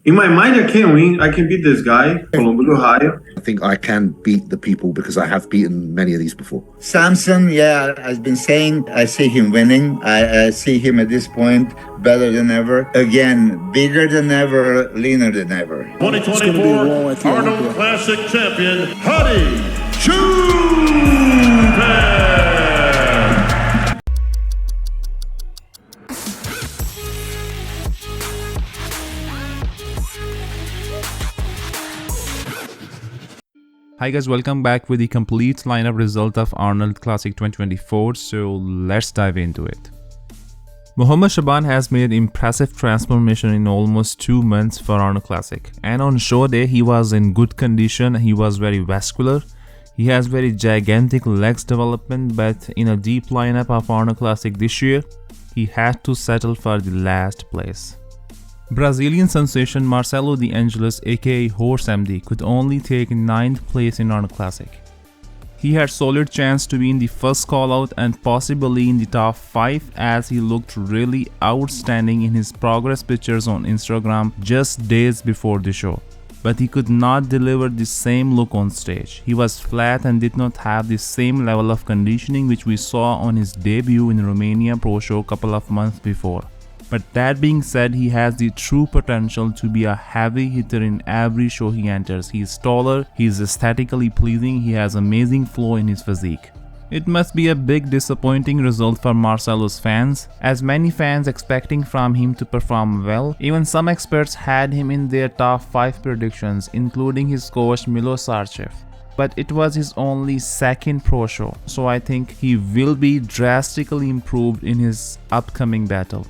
In my mind, I can win. I can beat this guy, Columbus, Ohio. I think I can beat the people because I have beaten many of these before. Samson, yeah, I've been saying I see him winning. I see him at this point better than ever. Again, bigger than ever, leaner than ever. 2024 Arnold Classic champion, Hadi Choopan. Hi guys, welcome back with the complete lineup result of Arnold Classic 2024, so let's dive into it. Mohammad Shaban has made an impressive transformation in almost 2 months for Arnold Classic, and on show day he was in good condition. He was very vascular, he has very gigantic legs development, but in a deep lineup of Arnold Classic this year, he had to settle for the last place. Brazilian sensation Marcelo Dangeles aka Horse MD could only take 9th place in Arnold Classic. He had solid chance to be in the first call out and possibly in the top 5, as he looked really outstanding in his progress pictures on Instagram just days before the show. But he could not deliver the same look on stage. He was flat and did not have the same level of conditioning which we saw on his debut in Romania Pro Show couple of months before. But that being said, he has the true potential to be a heavy hitter in every show he enters. He is taller, he is aesthetically pleasing, he has amazing flow in his physique. It must be a big disappointing result for Marcelo's fans, as many fans expecting from him to perform well. Even some experts had him in their top 5 predictions, including his coach Milo Sarchev. But it was his only second pro show, so I think he will be drastically improved in his upcoming battle.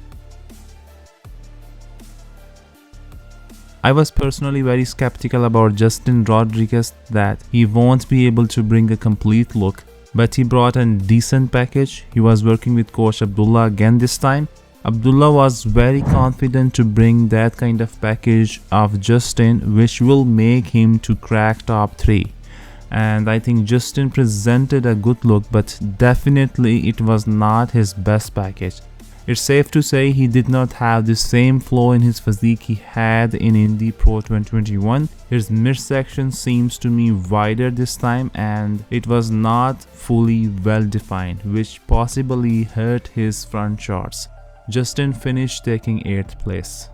I was personally very skeptical about Justin Rodriguez that he won't be able to bring a complete look, but he brought a decent package. He was working with coach Abdullah again this time. Abdullah was very confident to bring that kind of package of Justin, which will make him to crack top 3. And I think Justin presented a good look, but definitely it was not his best package. It's safe to say he did not have the same flow in his physique he had in Indy Pro 2021. His midsection seems to me wider this time and it was not fully well defined, which possibly hurt his front shots. Justin finished taking 8th place.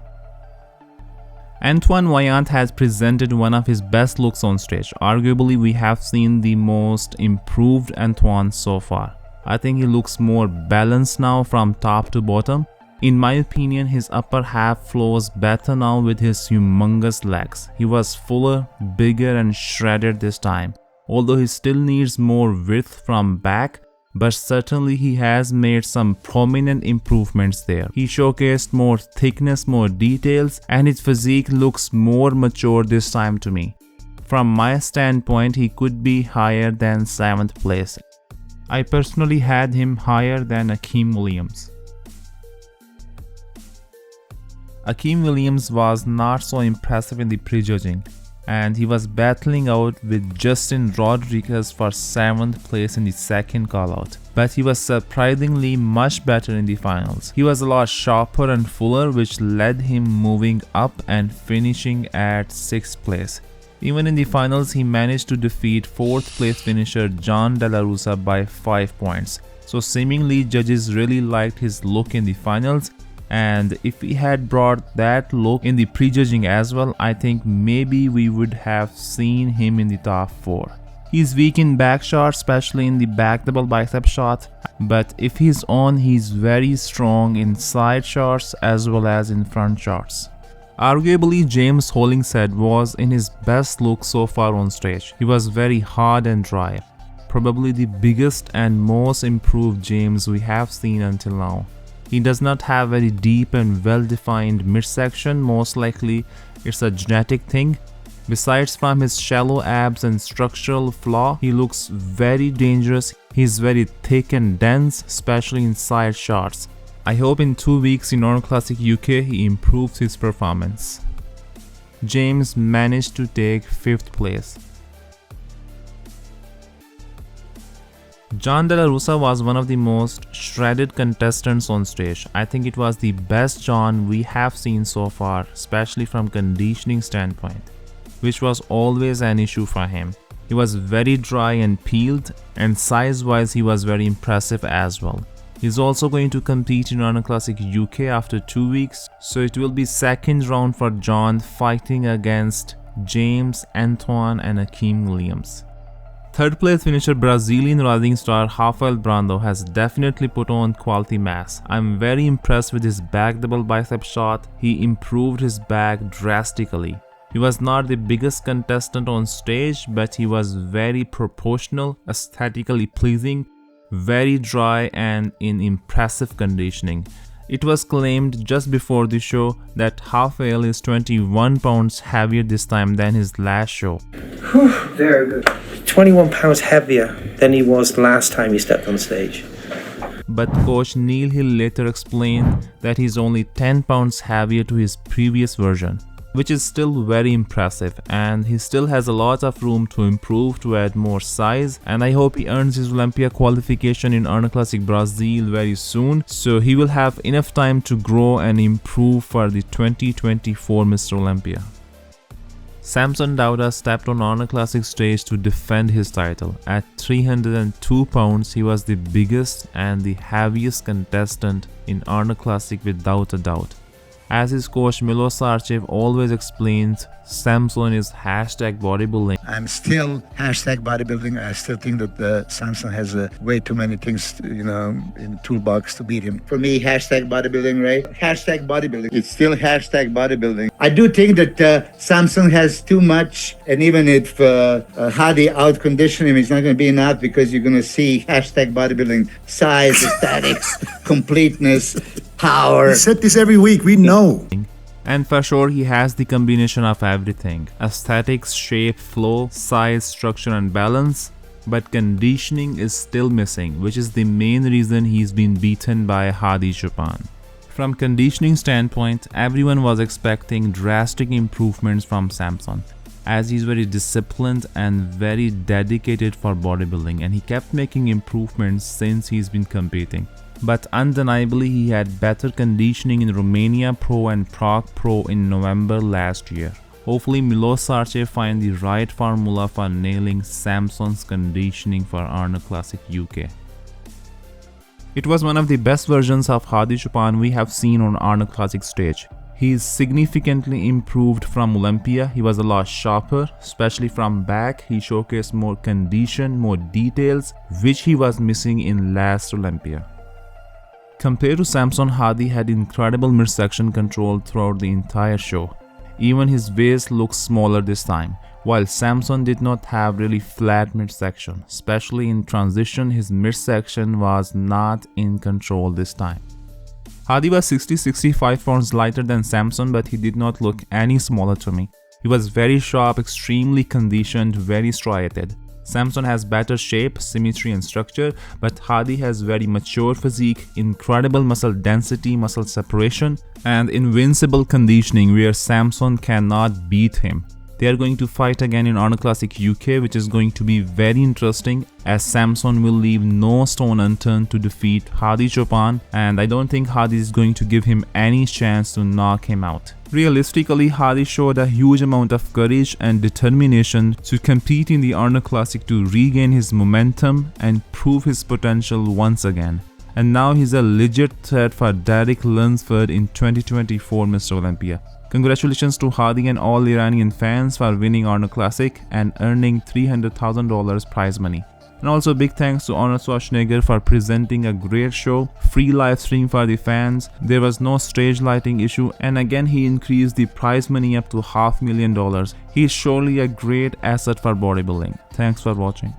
Antoine W has presented one of his best looks on stage. Arguably, we have seen the most improved Antoine so far. I think he looks more balanced now from top to bottom. In my opinion, his upper half flows better now with his humongous legs. He was fuller, bigger and shredded this time. Although he still needs more width from back, but certainly he has made some prominent improvements there. He showcased more thickness, more details, and his physique looks more mature this time to me. From my standpoint, he could be higher than 7th place. I personally had him higher than Akeem Williams. Akeem Williams was not so impressive in the prejudging, and he was battling out with Justin Rodriguez for 7th place in the second call-out. But he was surprisingly much better in the finals. He was a lot sharper and fuller, which led him moving up and finishing at 6th place. Even in the finals, he managed to defeat 4th place finisher John De La Russa by 5 points. So seemingly judges really liked his look in the finals, and if he had brought that look in the prejudging as well, I think maybe we would have seen him in the top 4. He's weak in back shots, especially in the back double bicep shot, but if he's on, he's very strong in side shots as well as in front shots. Arguably, James Hulings was in his best look so far on stage. He was very hard and dry. Probably the biggest and most improved James we have seen until now. He does not have very deep and well-defined midsection. Most likely it's a genetic thing. Besides from his shallow abs and structural flaw, he looks very dangerous. He's very thick and dense, especially in side shots. I hope in 2 weeks in Arnold Classic UK he improves his performance. James managed to take 5th place. John De La Russa was one of the most shredded contestants on stage. I think it was the best John we have seen so far, especially from conditioning standpoint, which was always an issue for him. He was very dry and peeled, and size-wise he was very impressive as well. He's also going to compete in Arnold Classic UK after 2 weeks, so it will be second round for John fighting against James, Antoine and Akeem Williams. Third place finisher Brazilian rising star Hael Brando has definitely put on quality mass. I'm very impressed with his back double bicep shot. He improved his back drastically. He was not the biggest contestant on stage, but he was very proportional, aesthetically pleasing, very dry and in impressive conditioning. It was claimed just before the show that Hael is 21 pounds heavier this time than his last show. Very good. 21 pounds heavier than he was last time he stepped on stage. But coach Neil Hill later explained that he's only 10 pounds heavier to his previous version, which is still very impressive, and he still has a lot of room to improve to add more size, and I hope he earns his Olympia qualification in Arnold Classic Brazil very soon, so he will have enough time to grow and improve for the 2024 Mr. Olympia. Samson Dauda stepped on Arnold Classic stage to defend his title. At 302 pounds, he was the biggest and the heaviest contestant in Arnold Classic without a doubt. As his coach Milos Sarcev always explains, Samson is #bodybuilding. I'm still #bodybuilding. I still think that Samson has way too many things, in the toolbox to beat him. For me, #bodybuilding, right? #bodybuilding. It's still #bodybuilding. I do think that Samson has too much, and even if Hadi out-condition him, it's not going to be enough because you're going to see #bodybuilding, size, aesthetics, completeness, power. We said this every week, we know. And for sure he has the combination of everything: aesthetics, shape, flow, size, structure and balance. But conditioning is still missing, which is the main reason he's been beaten by Hadi Choopan. From conditioning standpoint, everyone was expecting drastic improvements from Samson, as he's very disciplined and very dedicated for bodybuilding, and he kept making improvements since he's been competing. But undeniably he had better conditioning in Romania Pro and Prague Pro in November last year. Hopefully Milos Sarcev find the right formula for nailing Samson's conditioning for Arnold Classic UK. It was one of the best versions of Hadi Choopan we have seen on Arnold Classic stage. He is significantly improved from Olympia. He was a lot sharper, especially from back. He showcased more condition, more details, which he was missing in last Olympia. Compared to Samson, Hadi had incredible midsection control throughout the entire show. Even his waist looks smaller this time, while Samson did not have really flat midsection. Especially in transition, his midsection was not in control this time. Hadi was 60-65 pounds lighter than Samson, but he did not look any smaller to me. He was very sharp, extremely conditioned, very striated. Samson has better shape, symmetry and structure, but Hadi has very mature physique, incredible muscle density, muscle separation, and invincible conditioning where Samson cannot beat him. They are going to fight again in Arnold Classic UK, which is going to be very interesting, as Samson will leave no stone unturned to defeat Hadi Choopan, and I don't think Hadi is going to give him any chance to knock him out. Realistically, Hadi showed a huge amount of courage and determination to compete in the Arnold Classic to regain his momentum and prove his potential once again. And now he's a legit threat for Derek Lunsford in 2024 Mr. Olympia. Congratulations to Hadi and all Iranian fans for winning Arnold Classic and earning $300,000 prize money. And also big thanks to Arnold Schwarzenegger for presenting a great show, free live stream for the fans, there was no stage lighting issue, and again he increased the prize money up to $500,000. He is surely a great asset for bodybuilding. Thanks for watching.